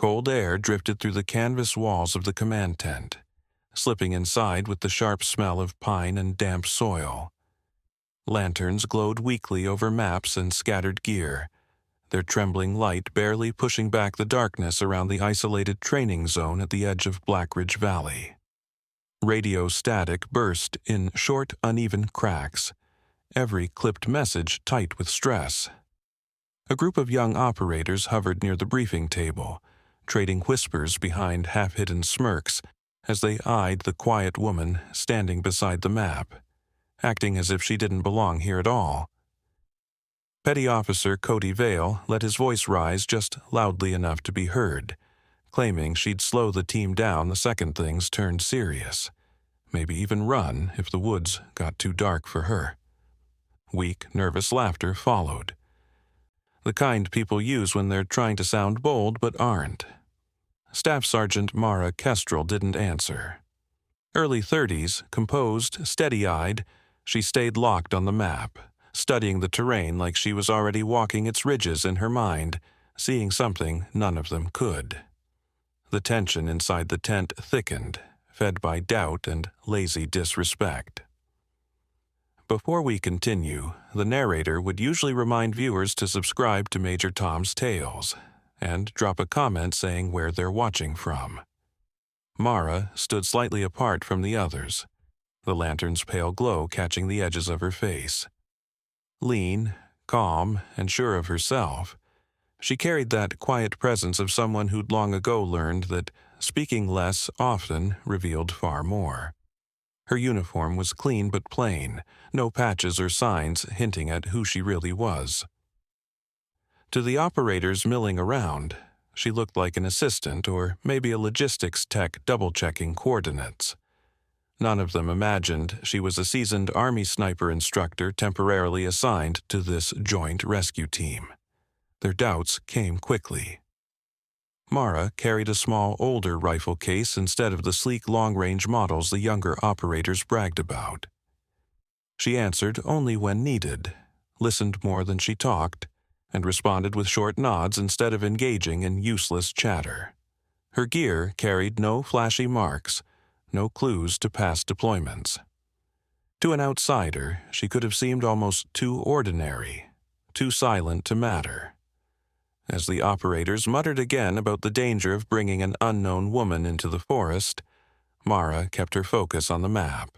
Cold air drifted through the canvas walls of the command tent, slipping inside with the sharp smell of pine and damp soil. Lanterns glowed weakly over maps and scattered gear, their trembling light barely pushing back the darkness around the isolated training zone at the edge of Black Ridge Valley. Radio static burst in short, uneven cracks, every clipped message tight with stress. A group of young operators hovered near the briefing table, trading whispers behind half-hidden smirks as they eyed the quiet woman standing beside the map, acting as if she didn't belong here at all. Petty Officer Cody Vale let his voice rise just loudly enough to be heard, claiming she'd slow the team down the second things turned serious, maybe even run if the woods got too dark for her. Weak, nervous laughter followed. The kind people use when they're trying to sound bold but aren't. Staff Sergeant Mara Kestrel didn't answer. Early 30s, composed, steady-eyed, she stayed locked on the map, studying the terrain like she was already walking its ridges in her mind, seeing something none of them could. The tension inside the tent thickened, fed by doubt and lazy disrespect. Before we continue, the narrator would usually remind viewers to subscribe to Major Tom's Tales and drop a comment saying where they're watching from. Mara stood slightly apart from the others, the lantern's pale glow catching the edges of her face. Lean, calm, and sure of herself, she carried that quiet presence of someone who'd long ago learned that speaking less often revealed far more. Her uniform was clean but plain, no patches or signs hinting at who she really was. To the operators milling around, she looked like an assistant or maybe a logistics tech double-checking coordinates. None of them imagined she was a seasoned Army sniper instructor temporarily assigned to this joint rescue team. Their doubts came quickly. Mara carried a small, older rifle case instead of the sleek long-range models the younger operators bragged about. She answered only when needed, listened more than she talked, and responded with short nods instead of engaging in useless chatter. Her gear carried no flashy marks, no clues to past deployments. To an outsider, she could have seemed almost too ordinary, too silent to matter. As the operators muttered again about the danger of bringing an unknown woman into the forest, Mara kept her focus on the map.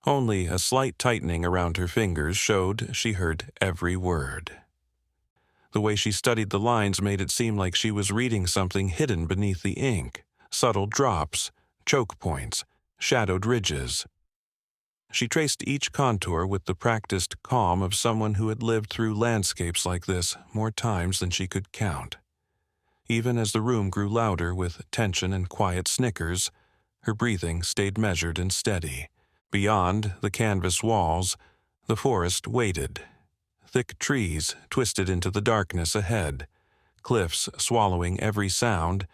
Only a slight tightening around her fingers showed she heard every word. The way she studied the lines made it seem like she was reading something hidden beneath the ink, subtle drops, choke points, shadowed ridges. She traced each contour with the practiced calm of someone who had lived through landscapes like this more times than she could count. Even as the room grew louder with tension and quiet snickers, her breathing stayed measured and steady. Beyond the canvas walls, the forest waited. Thick trees twisted into the darkness ahead, cliffs swallowing every sound,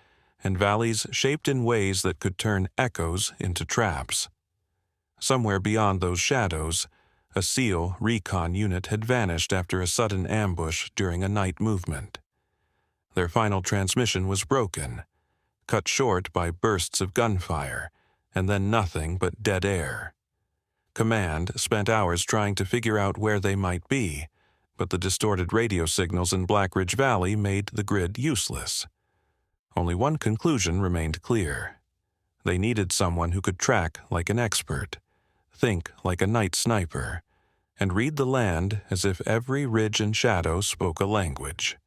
and valleys shaped in ways that could turn echoes into traps. Somewhere beyond those shadows, a SEAL recon unit had vanished after a sudden ambush during a night movement. Their final transmission was broken, cut short by bursts of gunfire, and then nothing but dead air. Command spent hours trying to figure out where they might be, but the distorted radio signals in Black Ridge Valley made the grid useless. Only one conclusion remained clear. They needed someone who could track like an expert, think like a night sniper, and read the land as if every ridge and shadow spoke a language.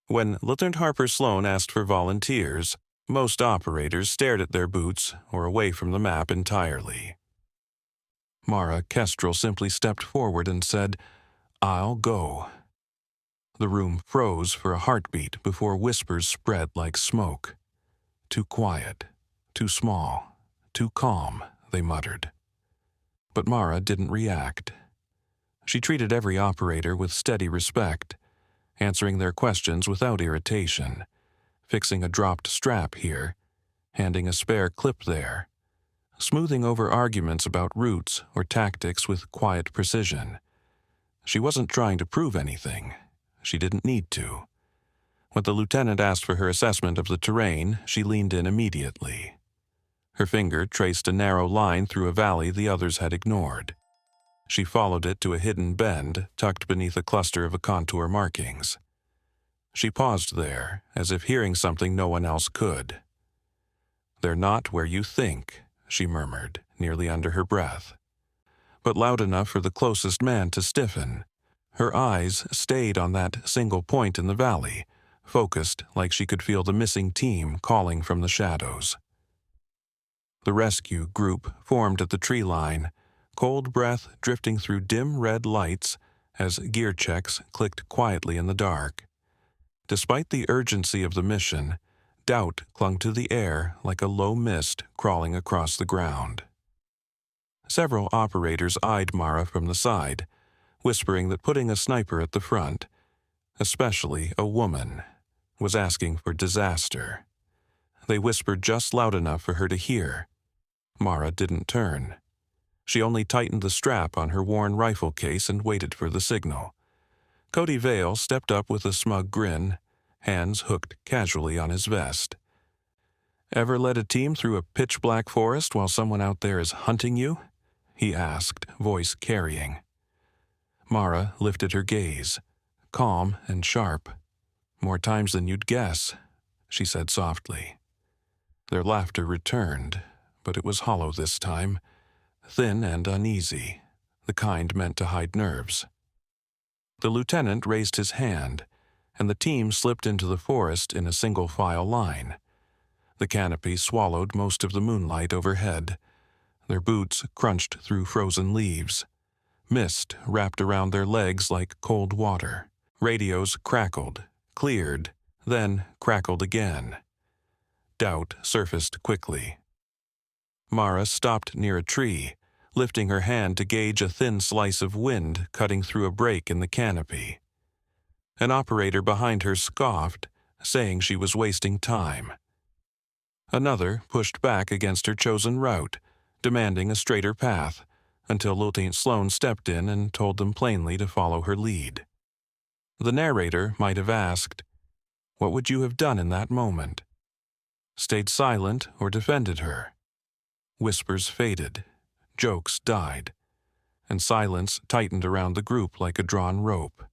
When Lieutenant Harper Sloan asked for volunteers, most operators stared at their boots or away from the map entirely. Mara Kestrel simply stepped forward and said, "I'll go." The room froze for a heartbeat before whispers spread like smoke. Too quiet, too small, too calm, they muttered. But Mara didn't react. She treated every operator with steady respect, answering their questions without irritation, fixing a dropped strap here, handing a spare clip there, smoothing over arguments about routes or tactics with quiet precision. She wasn't trying to prove anything. She didn't need to. When the lieutenant asked for her assessment of the terrain, she leaned in immediately. Her finger traced a narrow line through a valley the others had ignored. She followed it to a hidden bend tucked beneath a cluster of contour markings. She paused there, as if hearing something no one else could. "They're not where you think," she murmured, nearly under her breath. But loud enough for the closest man to stiffen. Her eyes stayed on that single point in the valley, focused like she could feel the missing team calling from the shadows. The rescue group formed at the tree line, cold breath drifting through dim red lights as gear checks clicked quietly in the dark. Despite the urgency of the mission, doubt clung to the air like a low mist crawling across the ground. Several operators eyed Mara from the side, whispering that putting a sniper at the front, especially a woman, was asking for disaster. They whispered just loud enough for her to hear. Mara didn't turn. She only tightened the strap on her worn rifle case and waited for the signal. Cody Vale stepped up with a smug grin, hands hooked casually on his vest. "Ever led a team through a pitch-black forest while someone out there is hunting you?" he asked, voice carrying. Mara lifted her gaze, calm and sharp. "More times than you'd guess," she said softly. Their laughter returned, but it was hollow this time, thin and uneasy, the kind meant to hide nerves. The lieutenant raised his hand, and the team slipped into the forest in a single-file line. The canopy swallowed most of the moonlight overhead. Their boots crunched through frozen leaves. Mist wrapped around their legs like cold water. Radios crackled, cleared, then crackled again. Doubt surfaced quickly. Mara stopped near a tree, lifting her hand to gauge a thin slice of wind cutting through a break in the canopy. An operator behind her scoffed, saying she was wasting time. Another pushed back against her chosen route, demanding a straighter path, until Lieutenant Sloan stepped in and told them plainly to follow her lead. The narrator might have asked, "What would you have done in that moment?" Stayed silent or defended her? Whispers faded, jokes died, and silence tightened around the group like a drawn rope.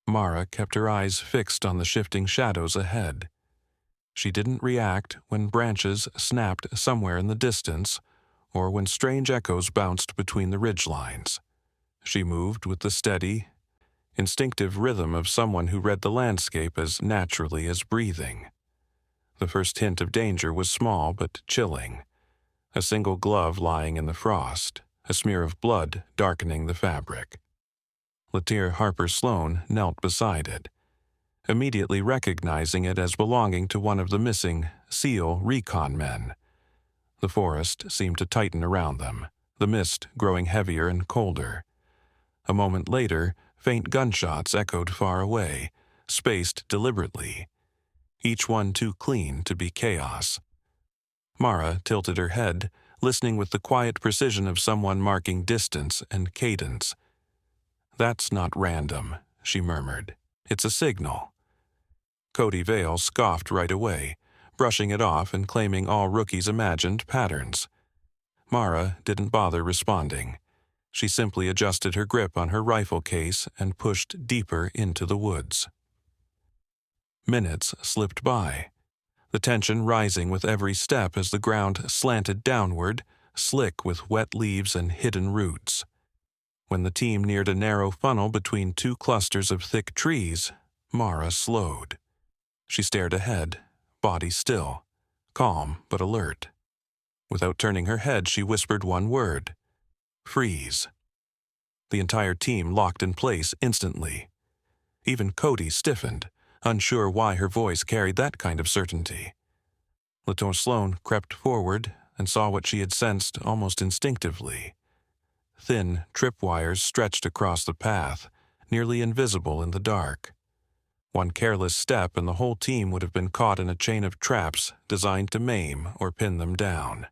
Mara kept her eyes fixed on the shifting shadows ahead. She didn't react when branches snapped somewhere in the distance or when strange echoes bounced between the ridgelines. She moved with the steady, instinctive rhythm of someone who read the landscape as naturally as breathing. The first hint of danger was small but chilling. A single glove lying in the frost, a smear of blood darkening the fabric. Letier Harper Sloan knelt beside it, immediately recognizing it as belonging to one of the missing SEAL recon men. The forest seemed to tighten around them, the mist growing heavier and colder. A moment later, faint gunshots echoed far away, spaced deliberately, each one too clean to be chaos. Mara tilted her head, listening with the quiet precision of someone marking distance and cadence. "That's not random," she murmured. "It's a signal." Cody Vale scoffed right away, brushing it off and claiming all rookies imagined patterns. Mara didn't bother responding. She simply adjusted her grip on her rifle case and pushed deeper into the woods. Minutes slipped by, the tension rising with every step as the ground slanted downward, slick with wet leaves and hidden roots. When the team neared a narrow funnel between two clusters of thick trees, Mara slowed. She stared ahead, body still, calm but alert. Without turning her head, she whispered one word: "Freeze." The entire team locked in place instantly. Even Cody stiffened, unsure why her voice carried that kind of certainty. Lieutenant Sloan crept forward and saw what she had sensed almost instinctively. Thin tripwires stretched across the path, nearly invisible in the dark. One careless step and the whole team would have been caught in a chain of traps designed to maim or pin them down.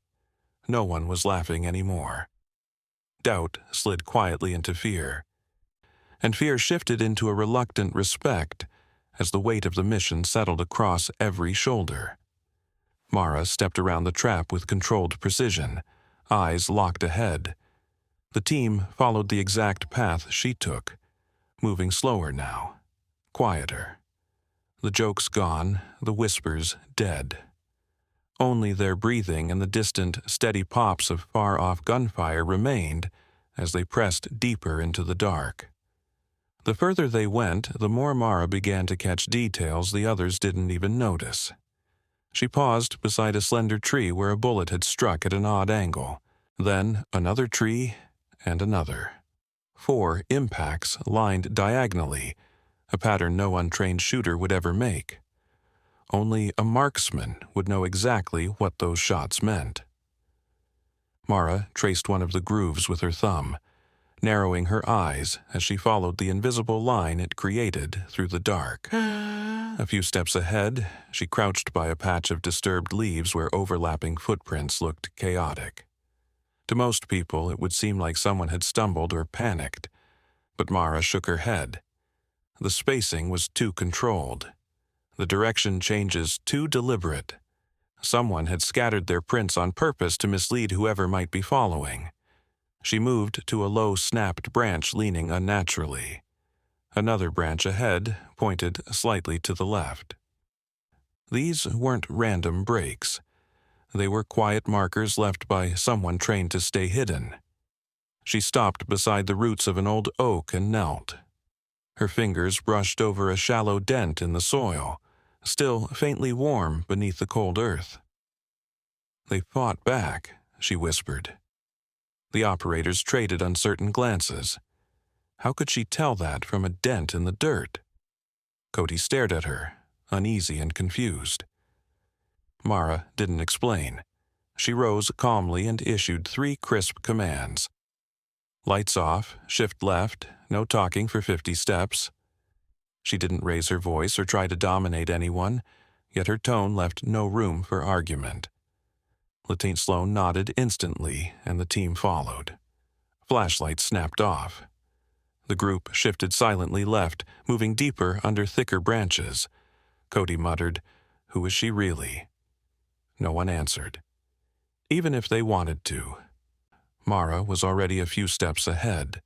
No one was laughing anymore. Doubt slid quietly into fear, and fear shifted into a reluctant respect as the weight of the mission settled across every shoulder. Mara stepped around the trap with controlled precision, eyes locked ahead. The team followed the exact path she took, moving slower now, quieter. The jokes gone, the whispers dead. Only their breathing and the distant, steady pops of far-off gunfire remained as they pressed deeper into the dark. The further they went, the more Mara began to catch details the others didn't even notice. She paused beside a slender tree where a bullet had struck at an odd angle, then another tree and another. 4 impacts lined diagonally, a pattern no untrained shooter would ever make. Only a marksman would know exactly what those shots meant. Mara traced one of the grooves with her thumb, narrowing her eyes as she followed the invisible line it created through the dark. A few steps ahead, she crouched by a patch of disturbed leaves where overlapping footprints looked chaotic. To most people, it would seem like someone had stumbled or panicked, but Mara shook her head. The spacing was too controlled. The direction changes too deliberate. Someone had scattered their prints on purpose to mislead whoever might be following. She moved to a low, snapped branch leaning unnaturally. Another branch ahead pointed slightly to the left. These weren't random breaks. They were quiet markers left by someone trained to stay hidden. She stopped beside the roots of an old oak and knelt. Her fingers brushed over a shallow dent in the soil, still faintly warm beneath the cold earth. "They fought back," she whispered. The operators traded uncertain glances. How could she tell that from a dent in the dirt? Cody stared at her, uneasy and confused. Mara didn't explain. She rose calmly and issued 3 crisp commands. Lights off, shift left, no talking for 50 steps. She didn't raise her voice or try to dominate anyone, yet her tone left no room for argument. Lieutenant Sloan nodded instantly, and the team followed. Flashlights snapped off. The group shifted silently left, moving deeper under thicker branches. Cody muttered, "Who is she really?" No one answered. Even if they wanted to. Mara was already a few steps ahead.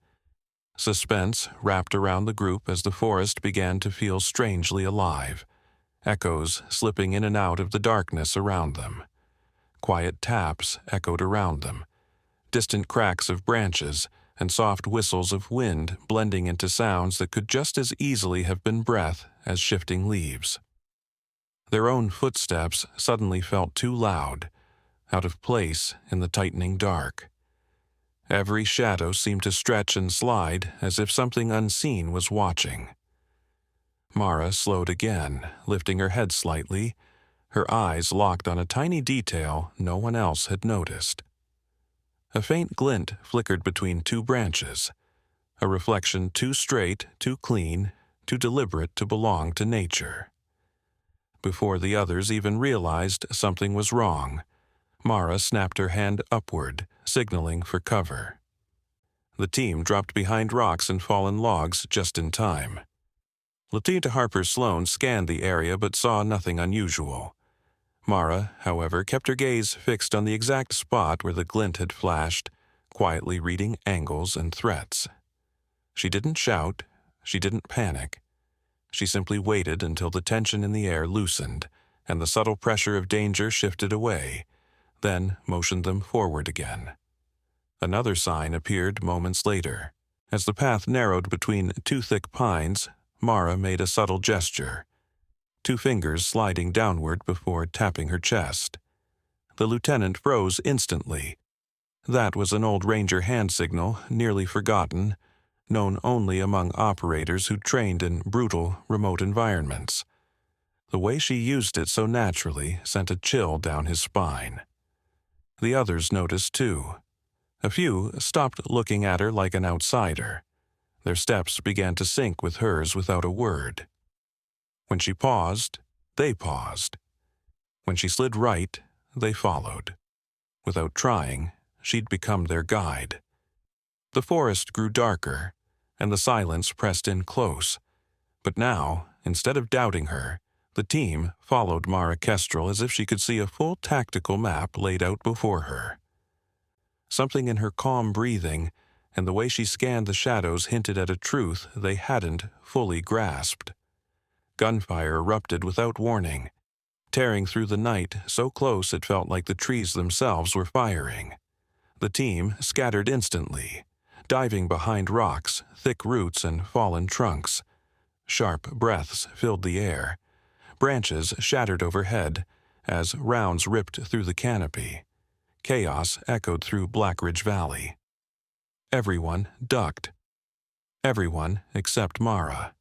Suspense wrapped around the group as the forest began to feel strangely alive, echoes slipping in and out of the darkness around them. Quiet taps echoed around them, distant cracks of branches and soft whistles of wind blending into sounds that could just as easily have been breath as shifting leaves. Their own footsteps suddenly felt too loud, out of place in the tightening dark. Every shadow seemed to stretch and slide as if something unseen was watching. Mara slowed again, lifting her head slightly, her eyes locked on a tiny detail no one else had noticed. A faint glint flickered between 2 branches, a reflection too straight, too clean, too deliberate to belong to nature. Before the others even realized something was wrong, Mara snapped her hand upward, signaling for cover. The team dropped behind rocks and fallen logs just in time. Lieutenant Harper Sloan scanned the area but saw nothing unusual. Mara, however, kept her gaze fixed on the exact spot where the glint had flashed, quietly reading angles and threats. She didn't shout, she didn't panic. She simply waited until the tension in the air loosened and the subtle pressure of danger shifted away, then motioned them forward again. Another sign appeared moments later. As the path narrowed between 2 thick pines, Mara made a subtle gesture, 2 fingers sliding downward before tapping her chest. The lieutenant froze instantly. That was an old Ranger hand signal, nearly forgotten, known only among operators who trained in brutal, remote environments. The way she used it so naturally sent a chill down his spine. The others noticed too. A few stopped looking at her like an outsider. Their steps began to sync with hers without a word. When she paused, they paused. When she slid right, they followed. Without trying, she'd become their guide. The forest grew darker, and the silence pressed in close, But now, instead of doubting her, the team followed Mara Kestrel as if she could see a full tactical map laid out before her. Something in her calm breathing and the way she scanned the shadows hinted at a truth they hadn't fully grasped. Gunfire erupted without warning, tearing through the night so close it felt like the trees themselves were firing. The team scattered instantly, diving behind rocks, thick roots, and fallen trunks. Sharp breaths filled the air. Branches shattered overhead as rounds ripped through the canopy. Chaos echoed through Blackridge Valley. Everyone ducked. Everyone except Mara.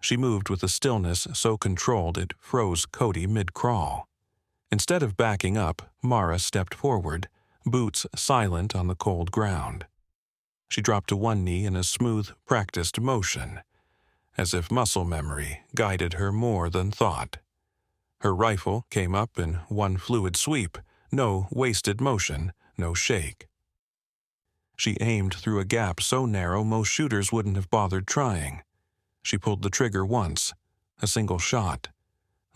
She moved with a stillness so controlled it froze Cody mid-crawl. Instead of backing up, Mara stepped forward, boots silent on the cold ground. She dropped to one knee in a smooth, practiced motion, as if muscle memory guided her more than thought. Her rifle came up in one fluid sweep, no wasted motion, no shake. She aimed through a gap so narrow most shooters wouldn't have bothered trying. She pulled the trigger once, a single shot.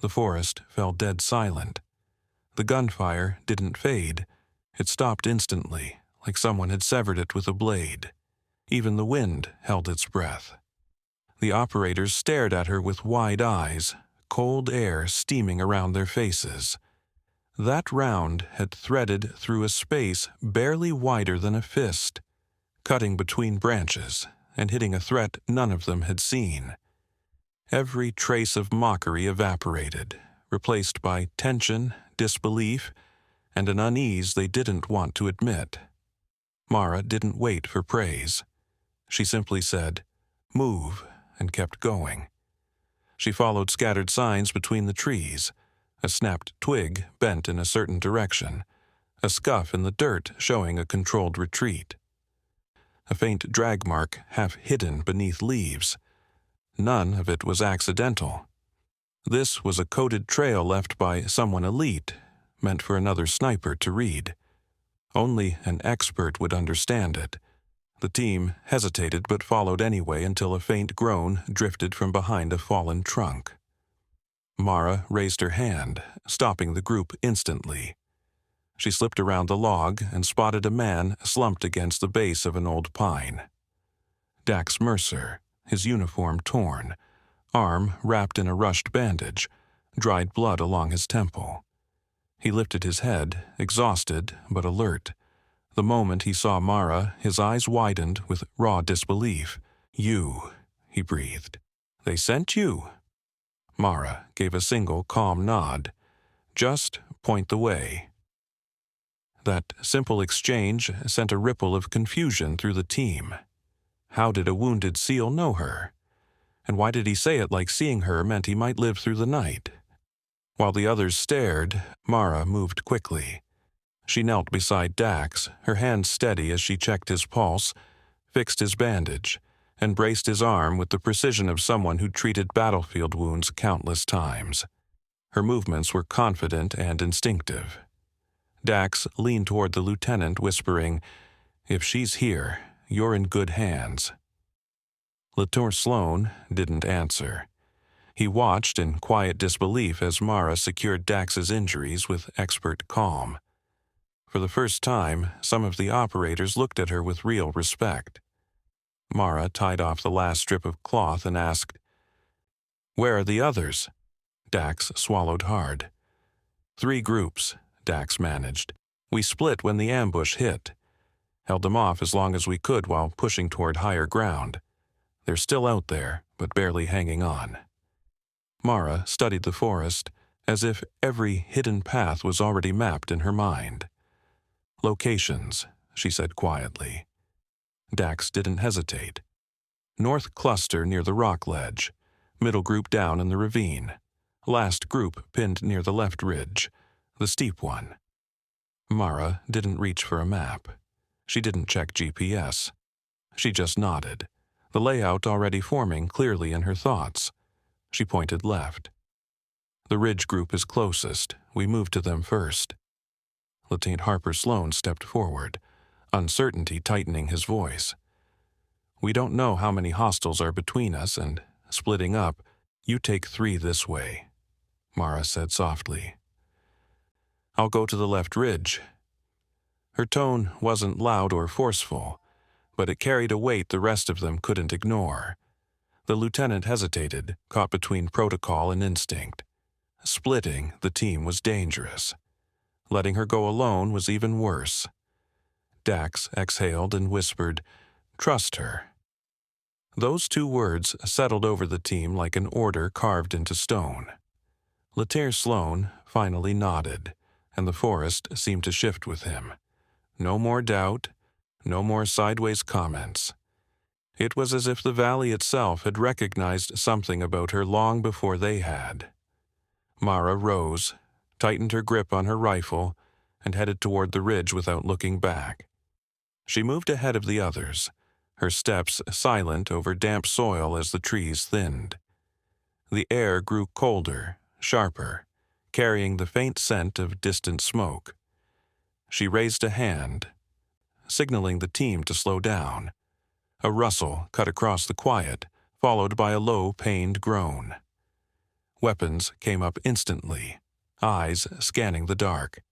The forest fell dead silent. The gunfire didn't fade. It stopped instantly, like someone had severed it with a blade. Even the wind held its breath. The operators stared at her with wide eyes, cold air steaming around their faces. That round had threaded through a space barely wider than a fist, cutting between branches and hitting a threat none of them had seen. Every trace of mockery evaporated, replaced by tension, disbelief, and an unease they didn't want to admit. Mara didn't wait for praise. She simply said, "Move," and kept going. She followed scattered signs between the trees, a snapped twig bent in a certain direction, a scuff in the dirt showing a controlled retreat. A faint drag mark half hidden beneath leaves. None of it was accidental. This was a coded trail left by someone elite, meant for another sniper to read. Only an expert would understand it. The team hesitated but followed anyway until a faint groan drifted from behind a fallen trunk. Mara raised her hand, stopping the group instantly. She slipped around the log and spotted a man slumped against the base of an old pine. Dax Mercer, his uniform torn, arm wrapped in a rushed bandage, dried blood along his temple. He lifted his head, exhausted but alert. The moment he saw Mara, his eyes widened with raw disbelief. "You," he breathed. "They sent you." Mara gave a single calm nod. "Just point the way." That simple exchange sent a ripple of confusion through the team. How did a wounded SEAL know her? And why did he say it like seeing her meant he might live through the night? While the others stared, Mara moved quickly. She knelt beside Dax, her hand steady as she checked his pulse, fixed his bandage, and braced his arm with the precision of someone who'd treated battlefield wounds countless times. Her movements were confident and instinctive. Dax leaned toward the lieutenant, whispering, "If she's here, you're in good hands." Latour Sloan didn't answer. He watched in quiet disbelief as Mara secured Dax's injuries with expert calm. For the first time, some of the operators looked at her with real respect. Mara tied off the last strip of cloth and asked, "Where are the others?" Dax swallowed hard. "3 groups," Dax managed. "We split when the ambush hit. Held them off as long as we could while pushing toward higher ground. They're still out there, but barely hanging on." Mara studied the forest as if every hidden path was already mapped in her mind. "Locations," she said quietly. Dax didn't hesitate. North cluster near the rock ledge, middle group down in the ravine, last group pinned near the left ridge, the steep one. Mara didn't reach for a map. She didn't check GPS. She just nodded, the layout already forming clearly in her thoughts. She pointed left. "The ridge group is closest. We move to them first." Lieutenant Harper Sloan stepped forward, uncertainty tightening his voice. "We don't know how many hostiles are between us, and Splitting up, "You take 3 this way," Mara said softly. "I'll go to the left ridge." Her tone wasn't loud or forceful, but it carried a weight the rest of them couldn't ignore. The lieutenant hesitated, caught between protocol and instinct. Splitting the team was dangerous. Letting her go alone was even worse. Dax exhaled and whispered, "Trust her." Those 2 words settled over the team like an order carved into stone. Letaire Sloan finally nodded, and the forest seemed to shift with him. No more doubt, no more sideways comments. It was as if the valley itself had recognized something about her long before they had. Mara rose, tightened her grip on her rifle, and headed toward the ridge without looking back. She moved ahead of the others, her steps silent over damp soil as the trees thinned. The air grew colder, sharper, carrying the faint scent of distant smoke. She raised a hand, signaling the team to slow down. A rustle cut across the quiet, followed by a low, pained groan. Weapons came up instantly, eyes scanning the dark.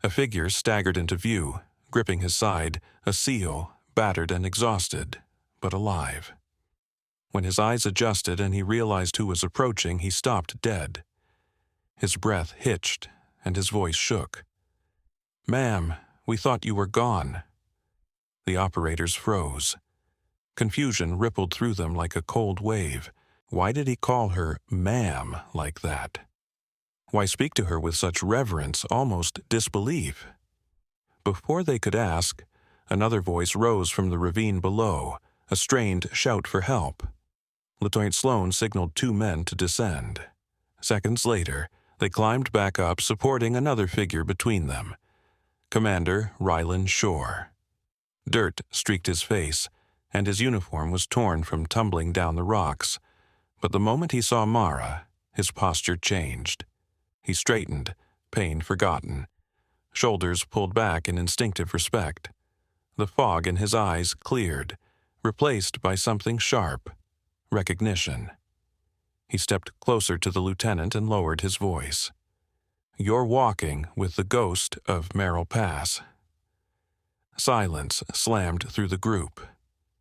A figure staggered into view, gripping his side, a seal, battered and exhausted, but alive. When his eyes adjusted and he realized who was approaching, he stopped dead. His breath hitched, and his voice shook. "Ma'am, we thought you were gone." The operators froze. Confusion rippled through them like a cold wave. Why did he call her ma'am like that? Why speak to her with such reverence, almost disbelief? Before they could ask, another voice rose from the ravine below, a strained shout for help. Lieutenant Sloan signaled 2 men to descend. Seconds later, they climbed back up, supporting another figure between them. Commander Ryland Shore. Dirt streaked his face, and his uniform was torn from tumbling down the rocks. But the moment he saw Mara, his posture changed. He straightened, pain forgotten. Shoulders pulled back in instinctive respect. The fog in his eyes cleared, replaced by something sharp, recognition. He stepped closer to the lieutenant and lowered his voice. "You're walking with the ghost of Merrill Pass." Silence slammed through the group.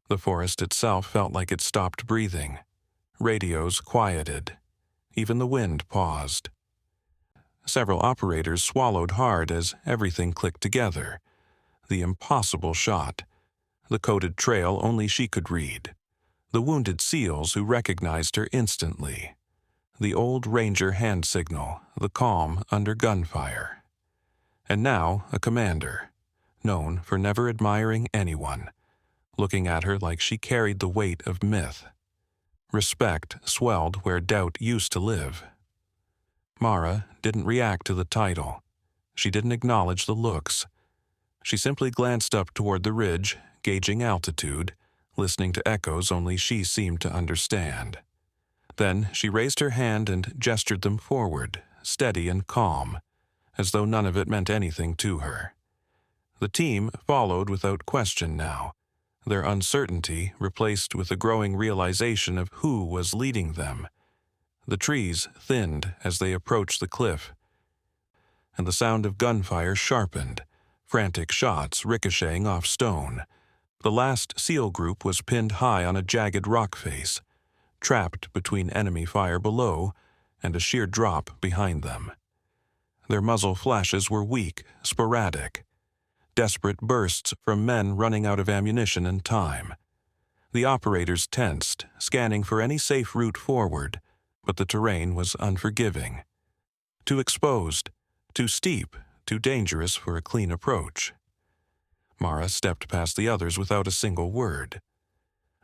The forest itself felt like it stopped breathing. Radios quieted. Even the wind paused. Several operators swallowed hard as everything clicked together. The impossible shot. The coded trail only she could read. The wounded SEALs who recognized her instantly. The old Ranger hand signal, the calm under gunfire. And now a commander, known for never admiring anyone, looking at her like she carried the weight of myth. Respect swelled where doubt used to live. Mara didn't react to the title. She didn't acknowledge the looks. She simply glanced up toward the ridge, gauging altitude, listening to echoes only she seemed to understand. Then she raised her hand and gestured them forward, steady and calm, as though none of it meant anything to her. The team followed without question now, their uncertainty replaced with a growing realization of who was leading them. The trees thinned as they approached the cliff, and the sound of gunfire sharpened, frantic shots ricocheting off stone. The last SEAL group was pinned high on a jagged rock face, trapped between enemy fire below and a sheer drop behind them. Their muzzle flashes were weak, sporadic, desperate bursts from men running out of ammunition and time. The operators tensed, scanning for any safe route forward, but the terrain was unforgiving. Too exposed, too steep, too dangerous for a clean approach. Mara stepped past the others without a single word.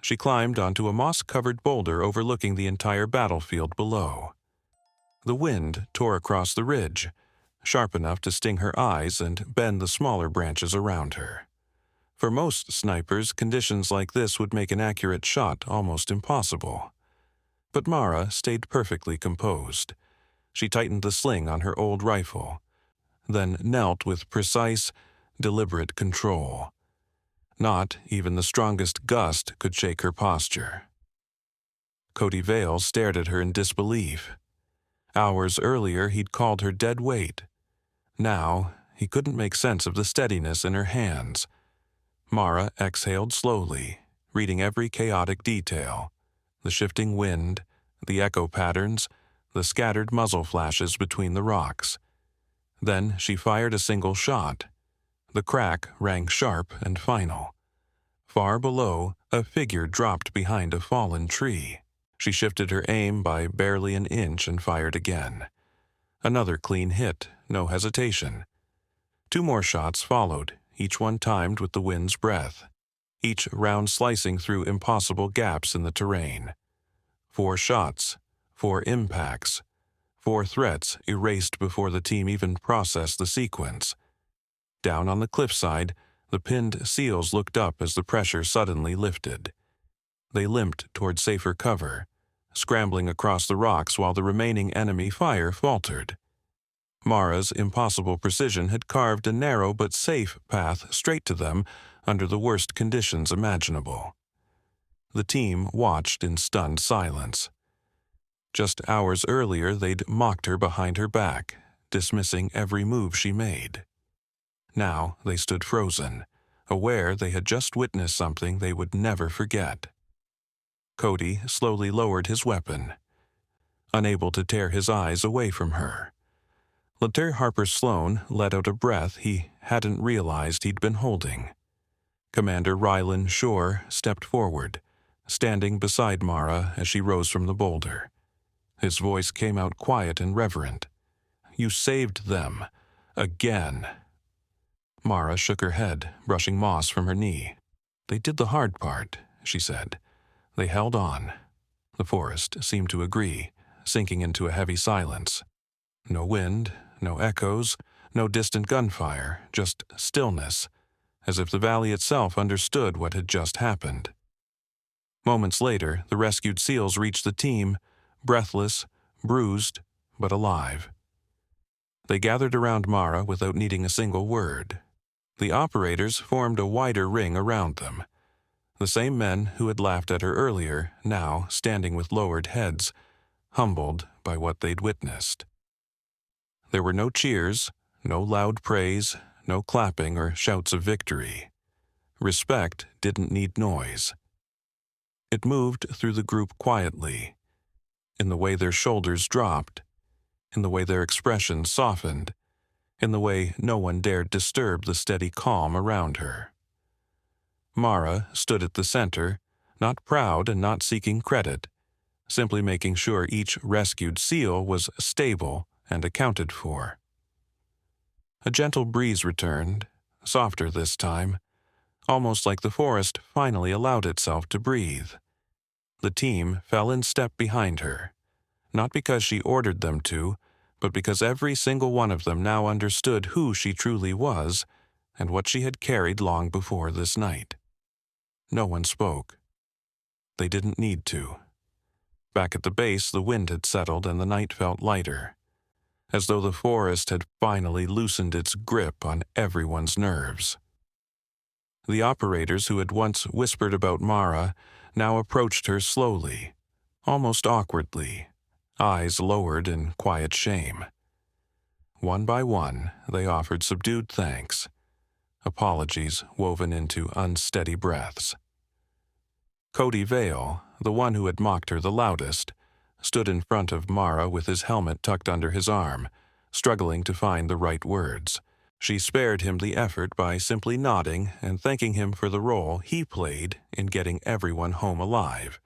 She climbed onto a moss-covered boulder overlooking the entire battlefield below. The wind tore across the ridge, sharp enough to sting her eyes and bend the smaller branches around her. For most snipers, conditions like this would make an accurate shot almost impossible. But Mara stayed perfectly composed. She tightened the sling on her old rifle, then knelt with precise, deliberate control. Not even the strongest gust could shake her posture. Cody Vale stared at her in disbelief. Hours earlier he'd called her dead weight. Now he couldn't make sense of the steadiness in her hands. Mara exhaled slowly, reading every chaotic detail: the shifting wind, the echo patterns, the scattered muzzle flashes between the rocks. Then she fired a single shot. The crack rang sharp and final. Far below, a figure dropped behind a fallen tree. She shifted her aim by barely an inch and fired again. Another clean hit, no hesitation. 2 more shots followed, each one timed with the wind's breath, each round slicing through impossible gaps in the terrain. 4 shots, 4 impacts, 4 threats erased before the team even processed the sequence. Down on the cliffside, the pinned SEALs looked up as the pressure suddenly lifted. They limped toward safer cover, scrambling across the rocks while the remaining enemy fire faltered. Mara's impossible precision had carved a narrow but safe path straight to them under the worst conditions imaginable. The team watched in stunned silence. Just hours earlier, they'd mocked her behind her back, dismissing every move she made. Now they stood frozen, aware they had just witnessed something they would never forget. Cody slowly lowered his weapon, unable to tear his eyes away from her. Lieutenant Harper Sloan let out a breath he hadn't realized he'd been holding. Commander Rylan Shore stepped forward, standing beside Mara as she rose from the boulder. His voice came out quiet and reverent. "You saved them. Again." Mara shook her head, brushing moss from her knee. "They did the hard part," she said. "They held on." The forest seemed to agree, sinking into a heavy silence. No wind, no echoes, no distant gunfire, just stillness, as if the valley itself understood what had just happened. Moments later, the rescued SEALs reached the team, breathless, bruised, but alive. They gathered around Mara without needing a single word. The operators formed a wider ring around them. The same men who had laughed at her earlier, now standing with lowered heads, humbled by what they'd witnessed. There were no cheers, no loud praise, no clapping or shouts of victory. Respect didn't need noise. It moved through the group quietly, in the way their shoulders dropped, in the way their expressions softened, in the way no one dared disturb the steady calm around her. Mara stood at the center, not proud and not seeking credit, simply making sure each rescued SEAL was stable and accounted for. A gentle breeze returned, softer this time, almost like the forest finally allowed itself to breathe. The team fell in step behind her, not because she ordered them to, but because every single one of them now understood who she truly was and what she had carried long before this night. No one spoke. They didn't need to. Back at the base, the wind had settled and the night felt lighter, as though the forest had finally loosened its grip on everyone's nerves. The operators who had once whispered about Mara now approached her slowly, almost awkwardly, eyes lowered in quiet shame. One by one, they offered subdued thanks, apologies woven into unsteady breaths. Cody Vale, the one who had mocked her the loudest, stood in front of Mara with his helmet tucked under his arm, struggling to find the right words. She spared him the effort by simply nodding and thanking him for the role he played in getting everyone home alive.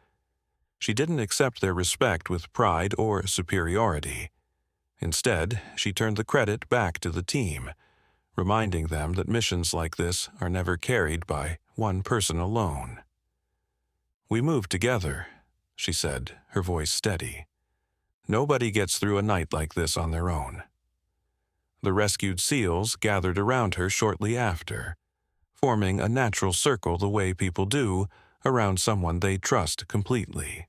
She didn't accept their respect with pride or superiority. Instead, she turned the credit back to the team, reminding them that missions like this are never carried by one person alone. "We moved together," she said, her voice steady. "Nobody gets through a night like this on their own." The rescued SEALs gathered around her shortly after, forming a natural circle the way people do around someone they trust completely.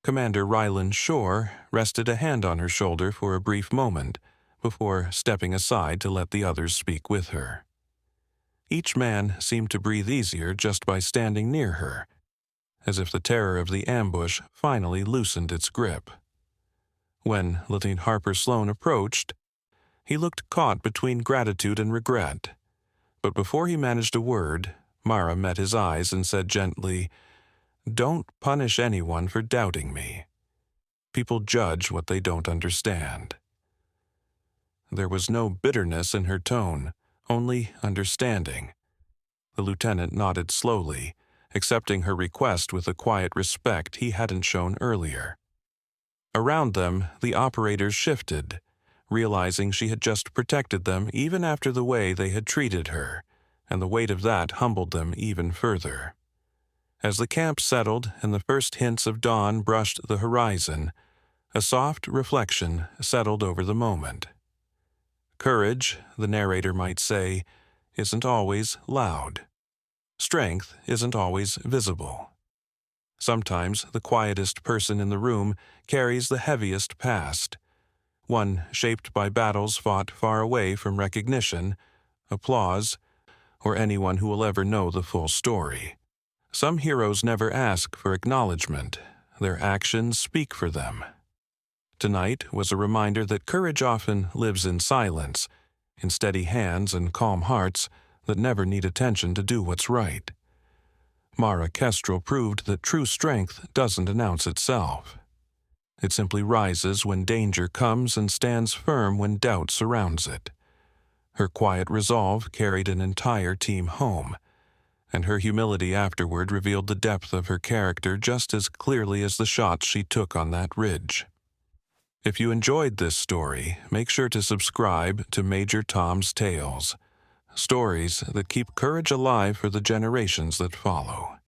Commander Rylan Shore rested a hand on her shoulder for a brief moment before stepping aside to let the others speak with her. Each man seemed to breathe easier just by standing near her, as if the terror of the ambush finally loosened its grip. When Lieutenant Harper Sloane approached, he looked caught between gratitude and regret. But before he managed a word, Mara met his eyes and said gently, "Don't punish anyone for doubting me. People judge what they don't understand." There was no bitterness in her tone, only understanding. The lieutenant nodded slowly, accepting her request with a quiet respect he hadn't shown earlier. Around them, the operators shifted, realizing she had just protected them even after the way they had treated her, and the weight of that humbled them even further. As the camp settled and the first hints of dawn brushed the horizon, a soft reflection settled over the moment. Courage, the narrator might say, isn't always loud. Strength isn't always visible. Sometimes the quietest person in the room carries the heaviest past, one shaped by battles fought far away from recognition, applause, or anyone who will ever know the full story. Some heroes never ask for acknowledgement. Their actions speak for them. Tonight was a reminder that courage often lives in silence, in steady hands and calm hearts that never need attention to do what's right. Mara Kestrel proved that true strength doesn't announce itself. It simply rises when danger comes and stands firm when doubt surrounds it. Her quiet resolve carried an entire team home, and her humility afterward revealed the depth of her character just as clearly as the shots she took on that ridge. If you enjoyed this story, make sure to subscribe to Major Tom's Tales, stories that keep courage alive for the generations that follow.